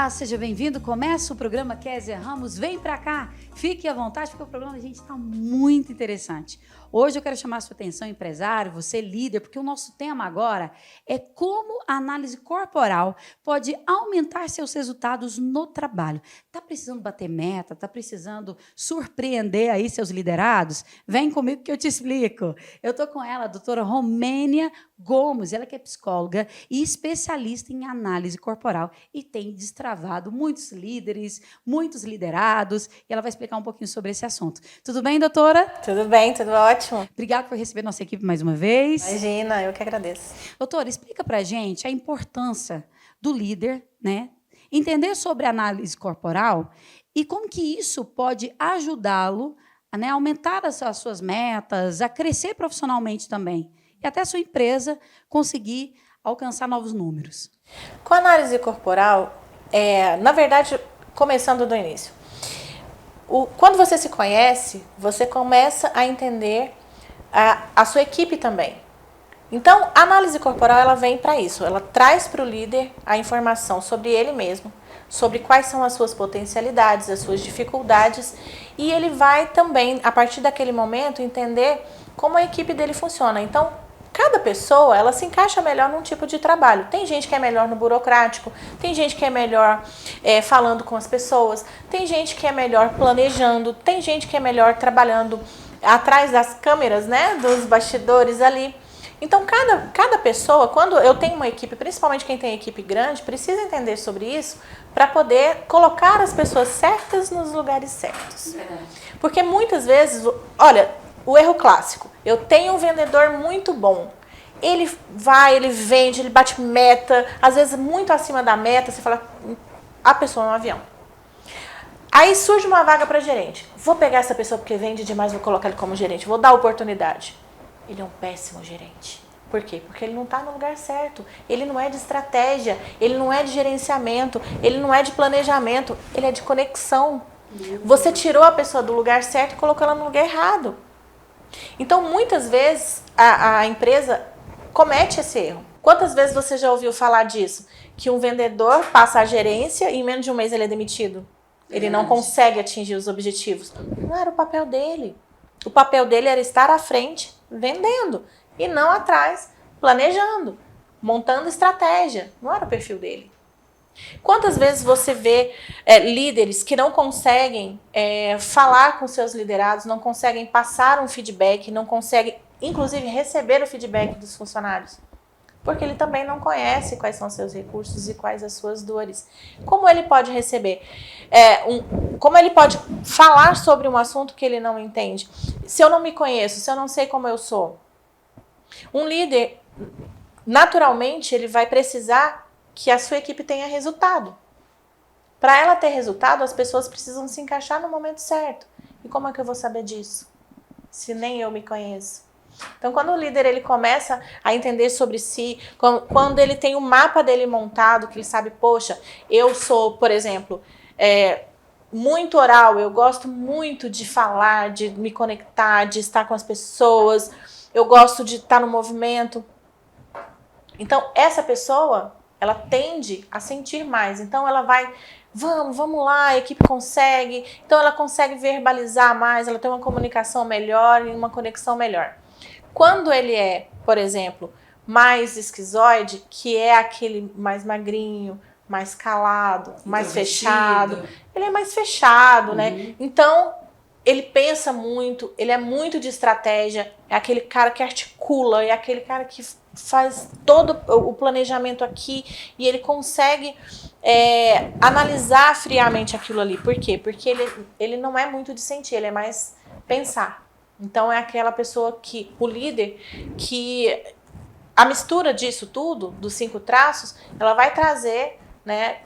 Olá, seja bem-vindo. Começa o programa Kézia Ramos. Vem pra cá, fique à vontade, porque o programa da gente está muito interessante. Hoje eu quero chamar a sua atenção, empresário, você líder, porque o nosso tema agora é como a análise corporal pode aumentar seus resultados no trabalho. Está precisando bater meta? Está precisando surpreender aí seus liderados? Vem comigo que eu te explico. Eu estou com ela, a doutora Romênia Gomes, ela que é psicóloga e especialista em análise corporal e tem destravado muitos líderes, muitos liderados, e ela vai explicar um pouquinho sobre esse assunto. Tudo bem, doutora? Tudo bem, tudo ótimo. Obrigada por receber nossa equipe mais uma vez. Imagina, eu que agradeço. Doutora, explica pra gente a importância do líder, né? Entender sobre análise corporal e como que isso pode ajudá-lo a, né, aumentar as suas metas, a crescer profissionalmente também. E até a sua empresa conseguir alcançar novos números. Com a análise corporal, na verdade, começando do início, quando você se conhece, você começa a entender a sua equipe também. Então, a análise corporal ela vem para isso, ela traz para o líder a informação sobre ele mesmo, sobre quais são as suas potencialidades, as suas dificuldades, e ele vai também, a partir daquele momento, entender como a equipe dele funciona. Então, cada pessoa, ela se encaixa melhor num tipo de trabalho. Tem gente que é melhor no burocrático, tem gente que é melhor falando com as pessoas, tem gente que é melhor planejando, tem gente que é melhor trabalhando atrás das câmeras, né, dos bastidores ali. Então, cada pessoa, quando eu tenho uma equipe, principalmente quem tem equipe grande, precisa entender sobre isso para poder colocar as pessoas certas nos lugares certos. Porque muitas vezes, olha, o erro clássico, eu tenho um vendedor muito bom, ele vai, ele vende, ele bate meta, às vezes muito acima da meta, você fala, a pessoa é um avião. Aí surge uma vaga para gerente, vou pegar essa pessoa porque vende demais, vou colocar ele como gerente, vou dar oportunidade. Ele é um péssimo gerente. Por quê? Porque ele não está no lugar certo, ele não é de estratégia, ele não é de gerenciamento, ele não é de planejamento, ele é de conexão. Você tirou a pessoa do lugar certo e colocou ela no lugar errado. Então, muitas vezes, a empresa comete esse erro. Quantas vezes você já ouviu falar disso? Que um vendedor passa a gerência e em menos de um mês ele é demitido. Ele não consegue atingir os objetivos. Não era o papel dele. O papel dele era estar à frente, vendendo, e não atrás, planejando, montando estratégia. Não era o perfil dele. Quantas vezes você vê líderes que não conseguem falar com seus liderados, não conseguem passar um feedback, não conseguem, inclusive, receber o feedback dos funcionários? Porque ele também não conhece quais são os seus recursos e quais as suas dores. Como ele pode receber? Como ele pode falar sobre um assunto que ele não entende? Se eu não me conheço, se eu não sei como eu sou. Um líder, naturalmente, ele vai precisar que a sua equipe tenha resultado. Para ela ter resultado, as pessoas precisam se encaixar no momento certo. E como é que eu vou saber disso? Se nem eu me conheço. Então, quando o líder ele começa a entender sobre si, quando ele tem o mapa dele montado, que ele sabe, poxa, eu sou, por exemplo, muito oral, eu gosto muito de falar, de me conectar, de estar com as pessoas, eu gosto de estar no movimento. Então, essa pessoa, ela tende a sentir mais. Então, ela vai, vamos lá, a equipe consegue. Então, ela consegue verbalizar mais, ela tem uma comunicação melhor e uma conexão melhor. Quando ele é, por exemplo, mais esquizoide, que é aquele mais magrinho, mais calado, mais fechado, ele é mais fechado, né? Então, ele pensa muito, ele é muito de estratégia, é aquele cara que articula, é aquele cara que faz todo o planejamento aqui e ele consegue analisar friamente aquilo ali. Por quê? Porque ele não é muito de sentir, ele é mais pensar. Então, é aquela pessoa o líder, que a mistura disso tudo, dos 5 traços, ela vai trazer, né,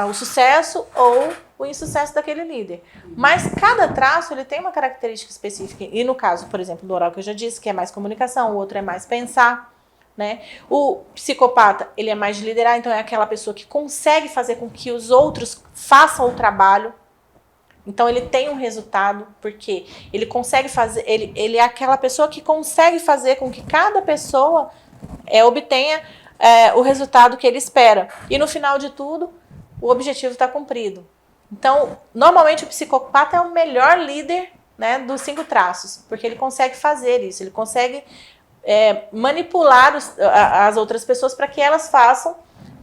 o sucesso ou o insucesso daquele líder. Mas cada traço, ele tem uma característica específica. E no caso, por exemplo, do oral que eu já disse, que é mais comunicação, o outro é mais pensar, né? O psicopata, ele é mais de liderar, então é aquela pessoa que consegue fazer com que os outros façam o trabalho. Então, ele tem um resultado, porque ele consegue fazer, ele é aquela pessoa que consegue fazer com que cada pessoa obtenha o resultado que ele espera. E no final de tudo, o objetivo está cumprido. Então, normalmente o psicopata é o melhor líder, né, dos 5 traços, porque ele consegue fazer isso, ele consegue manipular as outras pessoas para que elas façam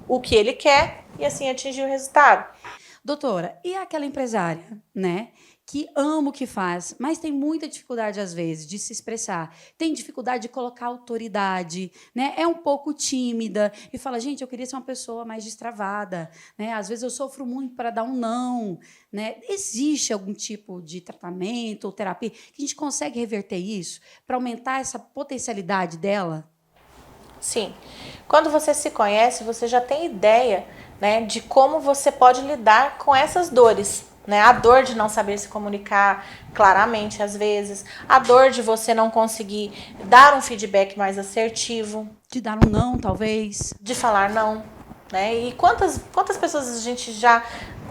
o que ele quer e assim atingir o resultado. Doutora, e aquela empresária, né, que ama o que faz, mas tem muita dificuldade, às vezes, de se expressar, tem dificuldade de colocar autoridade, né, é um pouco tímida e fala, gente, eu queria ser uma pessoa mais destravada, né, às vezes eu sofro muito para dar um não, né, existe algum tipo de tratamento ou terapia que a gente consegue reverter isso para aumentar essa potencialidade dela? Sim. Quando você se conhece, você já tem ideia, né, de como você pode lidar com essas dores. Né? A dor de não saber se comunicar claramente, às vezes. A dor de você não conseguir dar um feedback mais assertivo. De dar um não, talvez. De falar não. Né? E quantas pessoas a gente já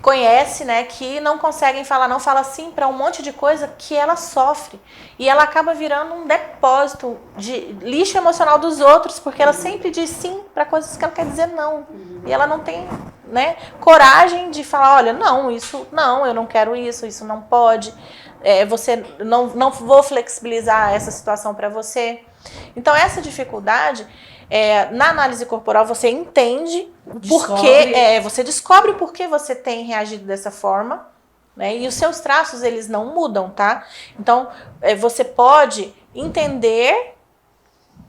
conhece, né, que não conseguem falar não, fala sim para um monte de coisa que ela sofre. E ela acaba virando um depósito de lixo emocional dos outros, porque ela sempre diz sim para coisas que ela quer dizer não. E ela não tem, né, coragem de falar, olha, não, isso não, eu não quero isso não pode. Você não vou flexibilizar essa situação para você. Então essa dificuldade, na análise corporal você entende você descobre por que você tem reagido dessa forma, né? E os seus traços eles não mudam, tá? Então você pode entender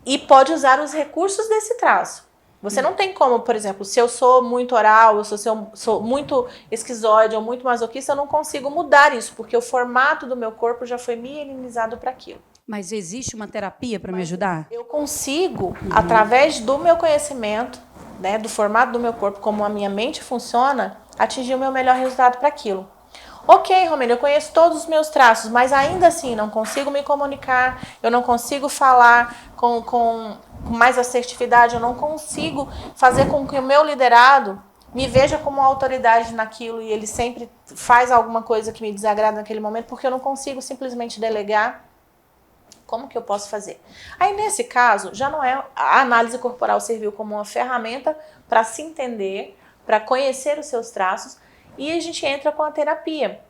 e pode usar os recursos desse traço. Você não tem como, por exemplo, se eu sou muito oral, se eu sou muito esquizoide ou muito masoquista, eu não consigo mudar isso, porque o formato do meu corpo já foi mielinizado para aquilo. Mas existe uma terapia para me ajudar? Eu consigo, através do meu conhecimento, né, do formato do meu corpo, como a minha mente funciona, atingir o meu melhor resultado para aquilo. Ok, Romênia, eu conheço todos os meus traços, mas ainda assim não consigo me comunicar, eu não consigo falar com mais assertividade, eu não consigo fazer com que o meu liderado me veja como autoridade naquilo e ele sempre faz alguma coisa que me desagrada naquele momento, porque eu não consigo simplesmente delegar. Como que eu posso fazer? Aí, nesse caso, já não é... A análise corporal serviu como uma ferramenta para se entender, para conhecer os seus traços, e a gente entra com a terapia.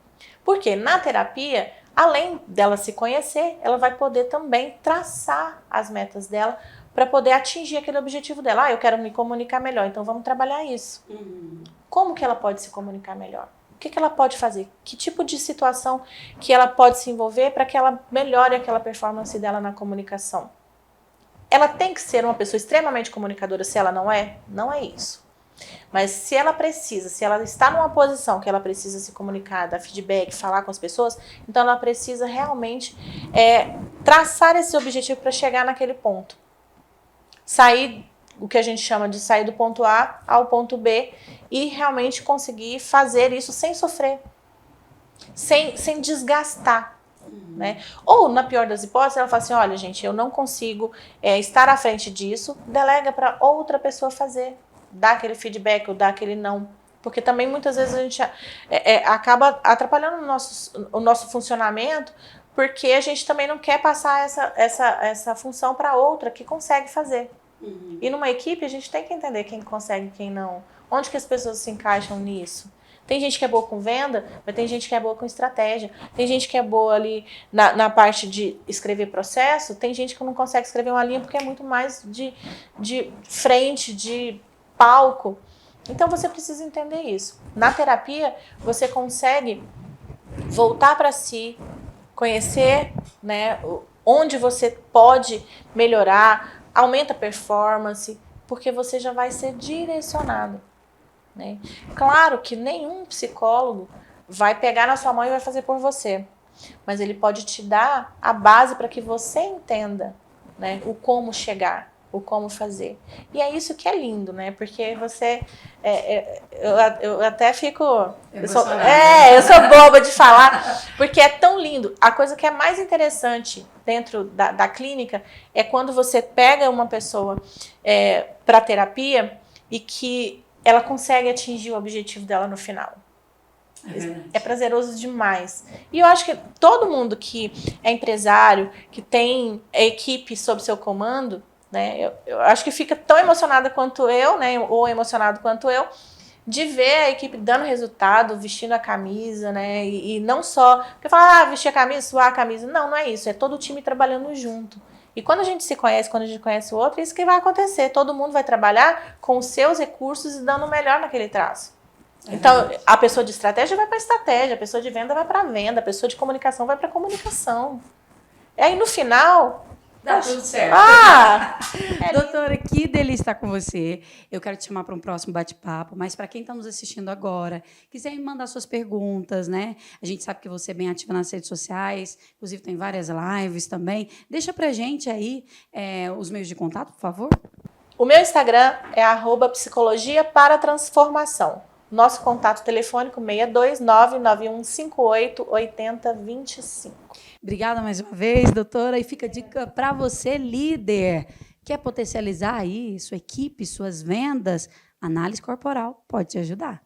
Porque na terapia, além dela se conhecer, ela vai poder também traçar as metas dela para poder atingir aquele objetivo dela. Ah, eu quero me comunicar melhor, então vamos trabalhar isso. Como que ela pode se comunicar melhor? O que ela pode fazer? Que tipo de situação que ela pode se envolver para que ela melhore aquela performance dela na comunicação? Ela tem que ser uma pessoa extremamente comunicadora se ela não é? Não é isso. Mas se ela precisa, se ela está numa posição que ela precisa se comunicar, dar feedback, falar com as pessoas, então ela precisa realmente traçar esse objetivo para chegar naquele ponto. Sair, o que a gente chama de sair do ponto A ao ponto B e realmente conseguir fazer isso sem sofrer, sem desgastar. Né? Ou, na pior das hipóteses, ela fala assim, olha, gente, eu não consigo estar à frente disso, delega para outra pessoa fazer, dá aquele feedback ou dá aquele não. Porque também muitas vezes a gente acaba atrapalhando o nosso funcionamento, porque a gente também não quer passar essa função para outra que consegue fazer. E numa equipe a gente tem que entender quem consegue e quem não. Onde que as pessoas se encaixam nisso? Tem gente que é boa com venda, mas tem gente que é boa com estratégia. Tem gente que é boa ali na parte de escrever processo, tem gente que não consegue escrever uma linha porque é muito mais de frente, de palco. Então você precisa entender isso. Na terapia você consegue voltar para si, conhecer, né, onde você pode melhorar, aumenta a performance, porque você já vai ser direcionado. Né? Claro que nenhum psicólogo vai pegar na sua mão e vai fazer por você, mas ele pode te dar a base para que você entenda, né, o como chegar, o como fazer. E é isso que é lindo, né? Porque você... eu até fico... Eu sou boba de falar, porque é tão lindo. A coisa que é mais interessante dentro da clínica é quando você pega uma pessoa para terapia e que ela consegue atingir o objetivo dela no final. É prazeroso demais. E eu acho que todo mundo que é empresário, que tem a equipe sob seu comando, né, eu acho que fica tão emocionada quanto eu, né, ou emocionado quanto eu, de ver a equipe dando resultado, vestindo a camisa, né? E não só... Porque fala, vestir a camisa, suar a camisa. Não, não é isso. É todo o time trabalhando junto. E quando a gente se conhece, quando a gente conhece o outro, é isso que vai acontecer. Todo mundo vai trabalhar com os seus recursos e dando o melhor naquele traço. Então, a pessoa de estratégia vai para estratégia, a pessoa de venda vai para venda, a pessoa de comunicação vai para comunicação. E aí, no final... Dá tudo certo. Doutora, que delícia estar com você. Eu quero te chamar para um próximo bate-papo, mas para quem está nos assistindo agora, quiser me mandar suas perguntas, né? A gente sabe que você é bem ativa nas redes sociais, inclusive tem várias lives também. Deixa para a gente aí os meios de contato, por favor. O meu Instagram é @psicologia-para-transformação. Nosso contato telefônico 62991588025. Obrigada mais uma vez, doutora. E fica a dica para você, líder. Quer potencializar aí sua equipe, suas vendas? Análise corporal pode te ajudar.